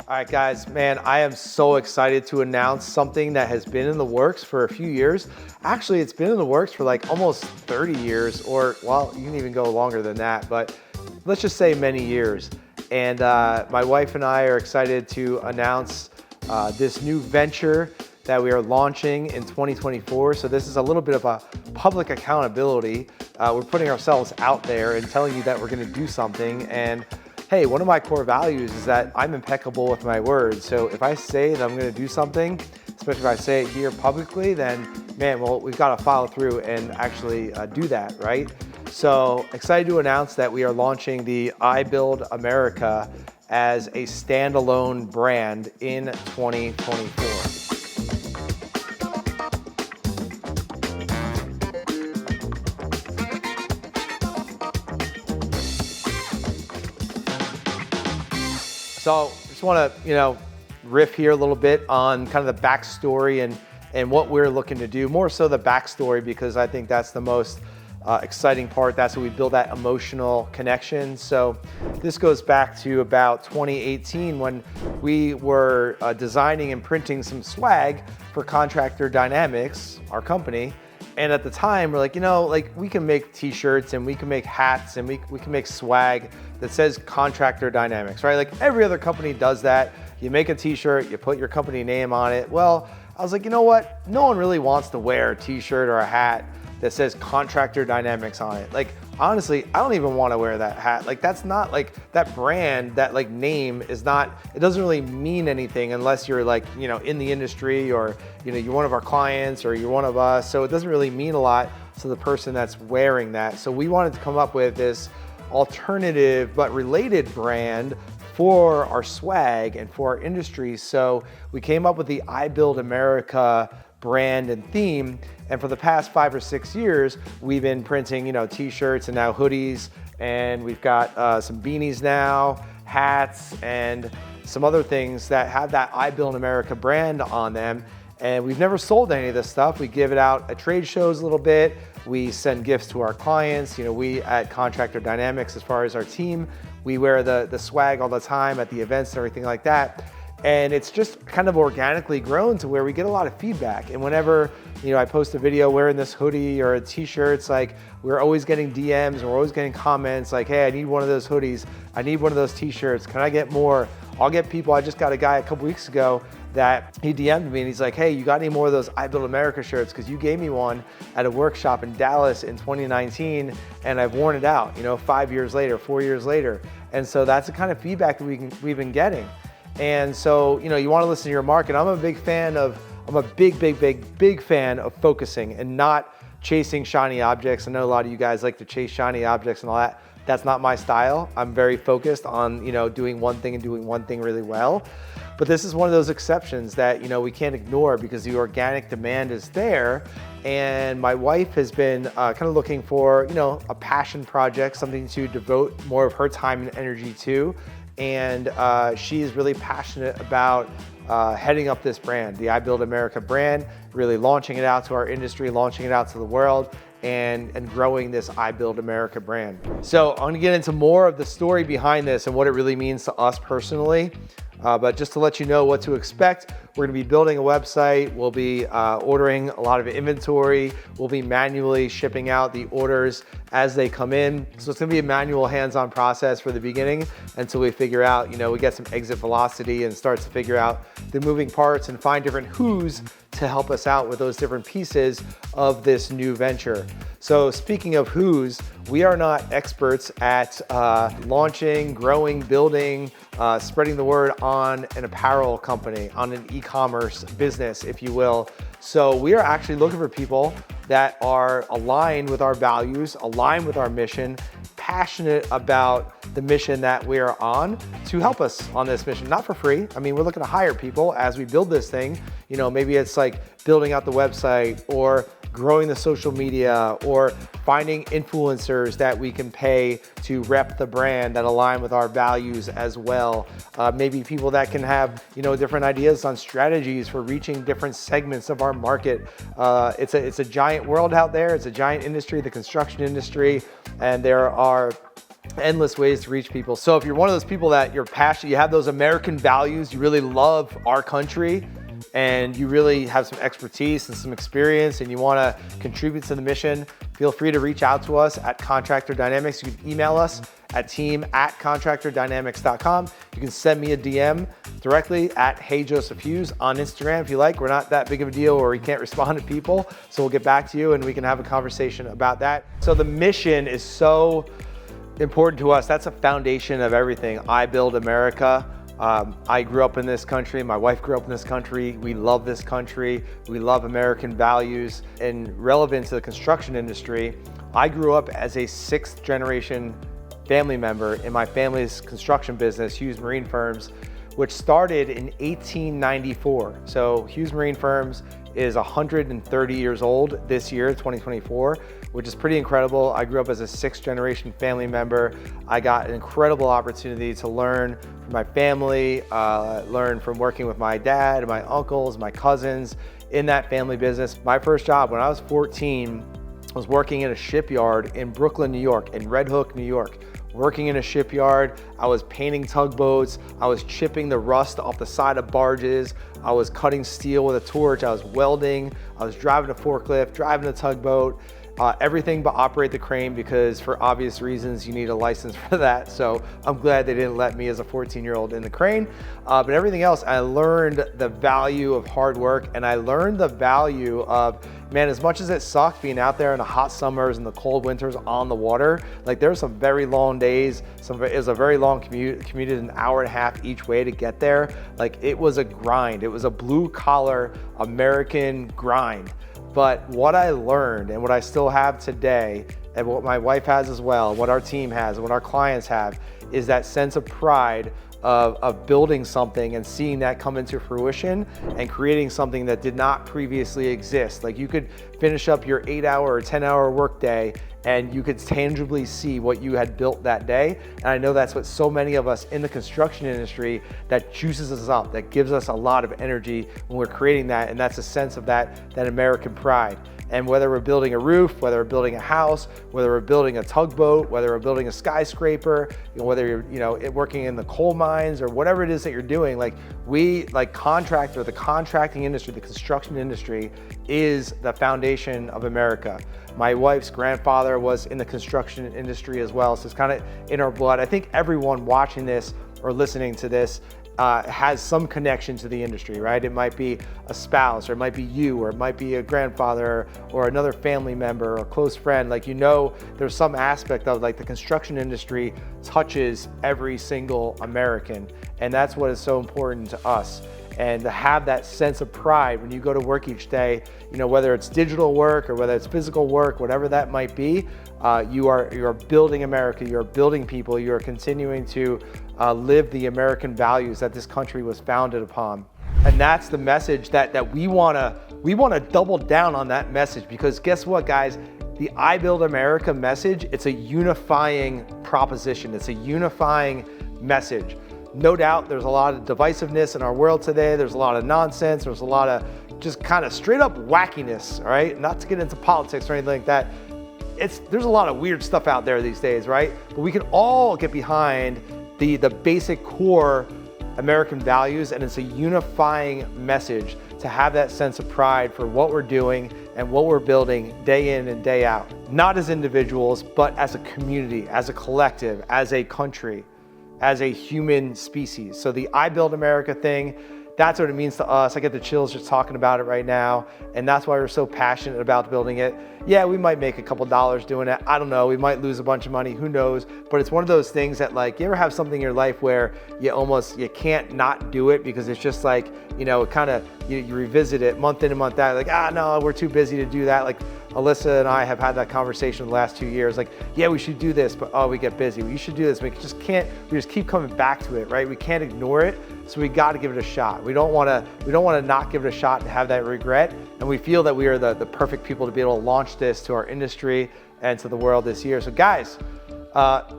All right, guys, man, I am so excited to announce something that has been in the works for a few years. Actually, it's been in the works for like almost 30 years, or well, you can even go longer than that, but let's just say many years. And my wife and I are excited to announce this new venture that we are launching in 2024. So this is a little bit of a public accountability. We're putting ourselves out there and telling you that we're gonna do something. And hey, one of my core values is that I'm impeccable with my words. So if I say that I'm gonna do something, especially if I say it here publicly, then man, well, we've gotta follow through and actually do that, right? So excited to announce that we are launching the I Build America as a standalone brand in 2024. So just want to, riff here a little bit on kind of the backstory and what we're looking to do. More so the backstory, because I think that's the most exciting part. That's where we build that emotional connection. So this goes back to about 2018 when we were designing and printing some swag for Contractor Dynamics, our company. And at the time, we're like, we can make t-shirts and we can make hats and we can make swag that says Contractor Dynamics, right? Like every other company does that. You make a t-shirt, you put your company name on it. Well, I was like, you know what? No one really wants to wear a t-shirt or a hat that says Contractor Dynamics on it. Like, honestly, I don't even want to wear that hat. Like, that's not like that brand, that like name is not, it doesn't really mean anything unless you're like, in the industry or, you're one of our clients or you're one of us. So it doesn't really mean a lot to the person that's wearing that. So we wanted to come up with this alternative but related brand for our swag and for our industry. So we came up with the I Build America brand and theme. And for the past 5 or 6 years, we've been printing, t-shirts and now hoodies, and we've got some beanies now, hats, and some other things that have that I Build America brand on them. And we've never sold any of this stuff. We give it out at trade shows a little bit. We send gifts to our clients. We at Contractor Dynamics, as far as our team, we wear the swag all the time at the events and everything like that. And it's just kind of organically grown to where we get a lot of feedback. And whenever, I post a video wearing this hoodie or a t-shirt, it's like, we're always getting DMs and we're always getting comments like, hey, I need one of those hoodies. I need one of those t-shirts. Can I get more? I'll get people. I just got a guy a couple weeks ago that he DM'd me and he's like, hey, you got any more of those I Build America shirts? Because you gave me one at a workshop in Dallas in 2019 and I've worn it out, 5 years later, 4 years later. And so that's the kind of feedback that we've been getting. And so, you want to listen to your market. I'm a big fan of focusing and not chasing shiny objects. I know a lot of you guys like to chase shiny objects and all that. That's not my style. I'm very focused on, doing one thing and doing one thing really well. But this is one of those exceptions that, we can't ignore because the organic demand is there. And my wife has been kind of looking for, a passion project, something to devote more of her time and energy to. And she is really passionate about heading up this brand, the I Build America brand, really launching it out to our industry, launching it out to the world, and growing this I Build America brand. So I'm gonna get into more of the story behind this and what it really means to us personally. But just to let you know what to expect, we're gonna be building a website. We'll be ordering a lot of inventory. We'll be manually shipping out the orders as they come in. So it's gonna be a manual hands-on process for the beginning until we figure out, we get some exit velocity and start to figure out the moving parts and find different who's to help us out with those different pieces of this new venture. So speaking of who's, we are not experts at launching, growing, building, spreading the word on an apparel company, on an e-commerce business, if you will. So we are actually looking for people that are aligned with our values, aligned with our mission, passionate about the mission that we are on to help us on this mission, not for free. I mean, we're looking to hire people as we build this thing. Maybe it's like building out the website or growing the social media or finding influencers that we can pay to rep the brand that align with our values as well. Maybe people that can have, different ideas on strategies for reaching different segments of our market. It's a giant world out there. It's a giant industry, the construction industry, and there are endless ways to reach people. So if you're one of those people that you're passionate, you have those American values, you really love our country, and you really have some expertise and some experience and you want to contribute to the mission, feel free to reach out to us at Contractor Dynamics. You can email us at team@contractordynamics.com. You can send me a DM directly at Hey Joseph Hughes on Instagram if you like. We're not that big of a deal where we can't respond to people, so we'll get back to you and we can have a conversation about that. So the mission is so important to us. That's a foundation of everything. I build America. I grew up in this country. My wife grew up in this country. We love this country. We love American values. And relevant to the construction industry, I grew up as a 6th generation family member in my family's construction business, Hughes Marine Firms, which started in 1894. So Hughes Marine Firms is 130 years old this year, 2024, which is pretty incredible. I grew up as a 6th generation family member. I got an incredible opportunity to learn from my family, learn from working with my dad, my uncles, my cousins in that family business. My first job when I was 14 was working in a shipyard in Brooklyn, New York, in Red Hook, New York. Working in a shipyard, I was painting tugboats, I was chipping the rust off the side of barges, I was cutting steel with a torch, I was welding, I was driving a forklift, driving a tugboat, everything but operate the crane, because for obvious reasons you need a license for that. So I'm glad they didn't let me as a 14-year-old in the crane. But everything else, I learned the value of hard work, and I learned the value of, man, as much as it sucked being out there in the hot summers and the cold winters on the water, like there's some very long days, it was a very long commute, commuted an hour and a half each way to get there. Like it was a grind. It was a blue collar American grind. But what I learned and what I still have today, and what my wife has as well, what our team has, and what our clients have, is that sense of pride of building something and seeing that come into fruition and creating something that did not previously exist. Like you could finish up your 8-hour or 10-hour workday and you could tangibly see what you had built that day. And I know that's what so many of us in the construction industry, that juices us up, that gives us a lot of energy when we're creating that. And that's a sense of that American pride. And whether we're building a roof, whether we're building a house, whether we're building a tugboat, whether we're building a skyscraper, whether you're working in the coal mines or whatever it is that you're doing, like we, like Contractor, the contracting industry, the construction industry is the foundation of America. My wife's grandfather was in the construction industry as well, so it's kind of in our blood. I think everyone watching this or listening to this has some connection to the industry, right? It might be a spouse, or it might be you, or it might be a grandfather, or another family member, or a close friend. Like, there's some aspect of like the construction industry touches every single American, and that's what is so important to us. And to have that sense of pride when you go to work each day, whether it's digital work or whether it's physical work, whatever that might be, you are building America, you're building people, you're continuing to live the American values that this country was founded upon. And that's the message that we wanna double down on that message, because guess what, guys? The I Build America message, it's a unifying proposition. It's a unifying message. No doubt there's a lot of divisiveness in our world today. There's a lot of nonsense. There's a lot of just kind of straight up wackiness, all right? Not to get into politics or anything like that. There's a lot of weird stuff out there these days, right? But we can all get behind the basic core American values, and it's a unifying message to have that sense of pride for what we're doing and what we're building day in and day out. Not as individuals, but as a community, as a collective, as a country, as a human species. So the I Build America thing, that's what it means to us. I get the chills just talking about it right now, and that's why we're so passionate about building it. Yeah, we might make a couple dollars doing it. I don't know, we might lose a bunch of money, who knows? But it's one of those things that, like, you ever have something in your life where you can't not do it because it's just like, you revisit it month in and month out, like, no, we're too busy to do that. Like, Alyssa and I have had that conversation the last 2 years. Like, yeah, we should do this, but we get busy. We should do this. We just keep coming back to it, right? We can't ignore it. So we got to give it a shot. We don't want to not give it a shot and have that regret. And we feel that we are the perfect people to be able to launch this to our industry and to the world this year. So guys,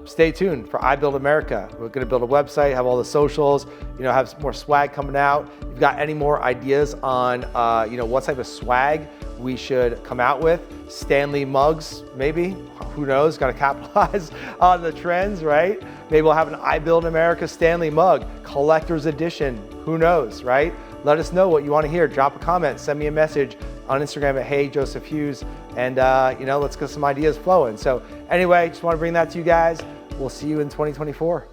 stay tuned for I Build America. We're going to build a website, have all the socials, have some more swag coming out. If you've got any more ideas on, what type of swag we should come out with. Stanley mugs, maybe, who knows, gotta capitalize on the trends, right? Maybe we'll have an I Build America Stanley mug, collector's edition, who knows, right? Let us know what you wanna hear. Drop a comment, send me a message on Instagram at Hey Joseph Hughes, and let's get some ideas flowing. So anyway, just wanna bring that to you guys. We'll see you in 2024.